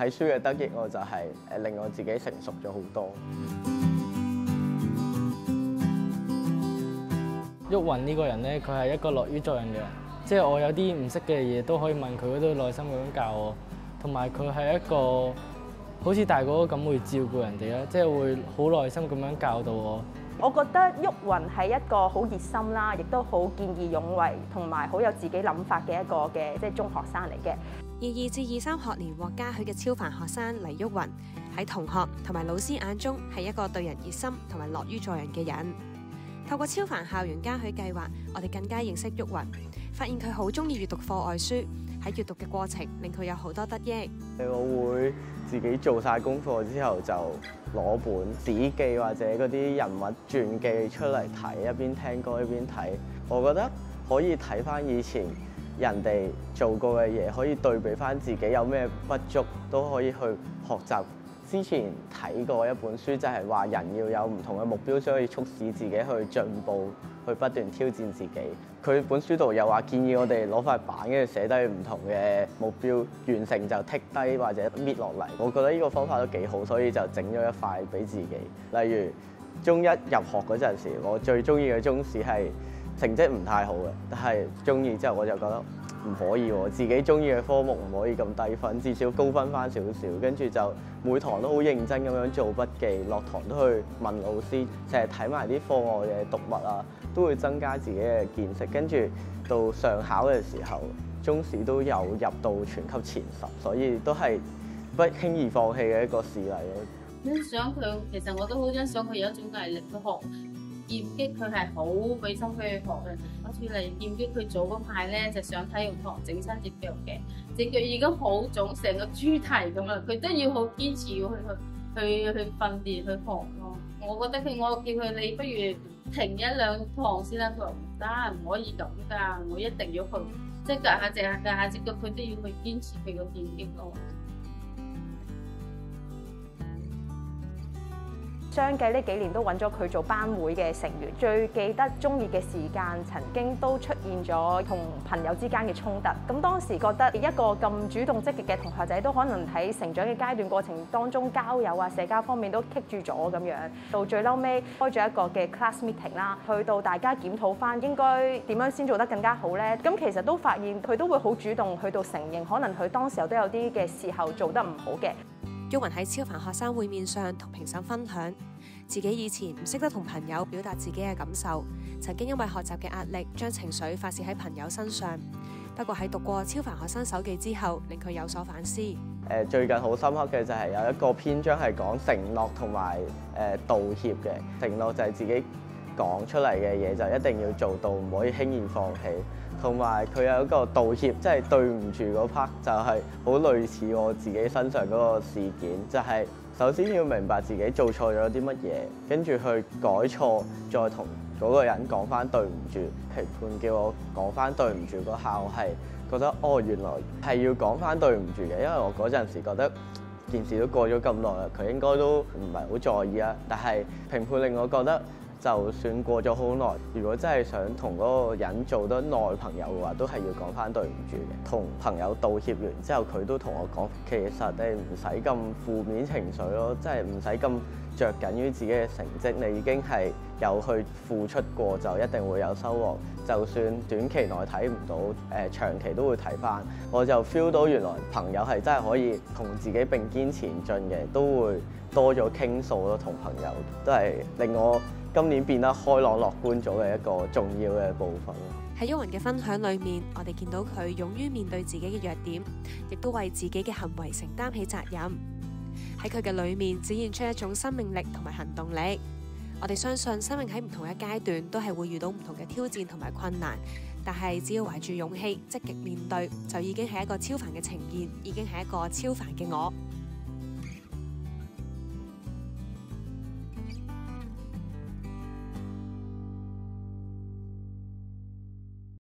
睇書嘅得益，我就係令我自己成熟咗好多。郁雲呢個人咧，佢係一個樂於助人嘅人，即係我有啲唔識嘅嘢都可以問佢，佢都耐心咁樣教我。同埋佢係一個好似大哥咁會照顧人哋啦，即係會好耐心咁樣教導我。我覺得郁雲係一個好熱心啦，亦都好見義勇為，同埋好有自己諗法嘅一個嘅即係中學生嚟嘅。22至23學年獲嘉許嘅超凡學生黎郁雲，喺同學同埋老師眼中係一個對人熱心同埋樂於助人嘅人。透過超凡校園嘉許計劃，我哋更加認識郁雲，發現佢好中意閱讀課外書，喺閱讀嘅過程令佢有好多得益。我會自己做晒功課之後就攞本史記或者嗰啲人物傳記出嚟睇，一邊聽歌一邊睇。我覺得可以睇翻以前人哋做過嘅嘢，可以對比翻自己有咩不足，都可以去學習。之前睇過一本書，就係話人要有唔同嘅目標，先可以促使自己去進步，去不斷挑戰自己。佢本書度又話建議我哋攞塊板跟住寫低唔同嘅目標，完成就剔低或者搣落嚟。我覺得呢個方法都幾好，所以就整咗一塊俾自己。例如中一入學嗰陣時，我最中意嘅中史係成績唔太好嘅，但係中二之後我就覺得唔可以喎，自己中意嘅科目唔可以咁低分，至少高分翻少少。跟住就每堂都好認真咁樣做筆記，落堂都去問老師，成日睇埋啲課外嘅讀物啊，都會增加自己嘅見識。跟住到上考嘅時候，中史都有入到全級前10，所以都係不輕易放棄嘅一個事例咯。欣賞佢，其實我都好欣賞佢有一種毅力去學劍擊，佢係好俾心機去學嘅。好似嚟劍擊，佢早嗰排咧就上體育堂整親隻腳嘅，隻腳已經好腫，成個豬蹄咁啦，佢都要好堅持要去訓練去學咯。我覺得我叫佢你不如停1、2堂先啦，佢話唔得，唔可以咁㗎，我一定要去，即係隔下隻腳，佢都要去堅持佢個劍擊咯。相繼呢幾年都揾咗佢做班會嘅成員，最記得中意嘅時間，曾經都出現咗同朋友之間嘅衝突。咁當時覺得一個咁主動積極嘅同學仔，都可能喺成長嘅階段過程當中，交友啊、社交方面都棘住咗咁樣。到最嬲尾開咗一個嘅 class meeting 啦，去到大家檢討翻應該點樣先做得更加好呢？咁其實都發現佢都會好主動去到承認，可能佢當時候都有啲嘅時候做得唔好嘅。郁雲喺超凡學生會面上同評審分享，自己以前唔識得同朋友表達自己嘅感受，曾經因為學習嘅壓力將情緒發泄喺朋友身上。不過喺讀過超凡學生手記之後，令佢有所反思。最近好深刻嘅就係有一個篇章係講承諾同埋道歉嘅。承諾就係自己講出嚟嘅嘢就一定要做到，唔可以輕易放棄。同埋佢有一個道歉，即係對唔住嗰 part，就係好類似我自己身上嗰個事件，就係首先要明白自己做錯咗啲乜嘢，跟住去改錯，再同嗰個人講翻對唔住。評判叫我講翻對唔住嗰下，我係覺得原來係要講翻對唔住嘅，因為我嗰陣時覺得件事都過咗咁耐啦，佢應該都唔係好在意啊。但係評判令我覺得，就算過咗好耐，如果真係想同嗰個人做得耐朋友嘅話，都係要講翻對唔住嘅。同朋友道歉完之後，佢都同我講，其實你唔使咁負面情緒咯，即係唔使咁着緊於自己嘅成績，你已經係有去付出過，就一定會有收穫。就算短期內睇唔到，長期都會睇翻。我就 feel 到原來朋友係真係可以同自己並肩前進嘅，都會多咗傾訴咯。同朋友都係令我今年變得開朗樂觀咗嘅一個重要嘅部分。喺郁雲嘅分享裏面，我哋見到佢勇於面對自己嘅弱點，亦都為自己嘅行為承擔起責任。喺佢嘅裏面展現出一種生命力同埋行動力。我哋相信生命喺唔同嘅階段都係會遇到唔同嘅挑戰同埋困難，但係只要懷住勇氣積極面對，就已經係一個超凡嘅呈現，已經係一個超凡嘅我。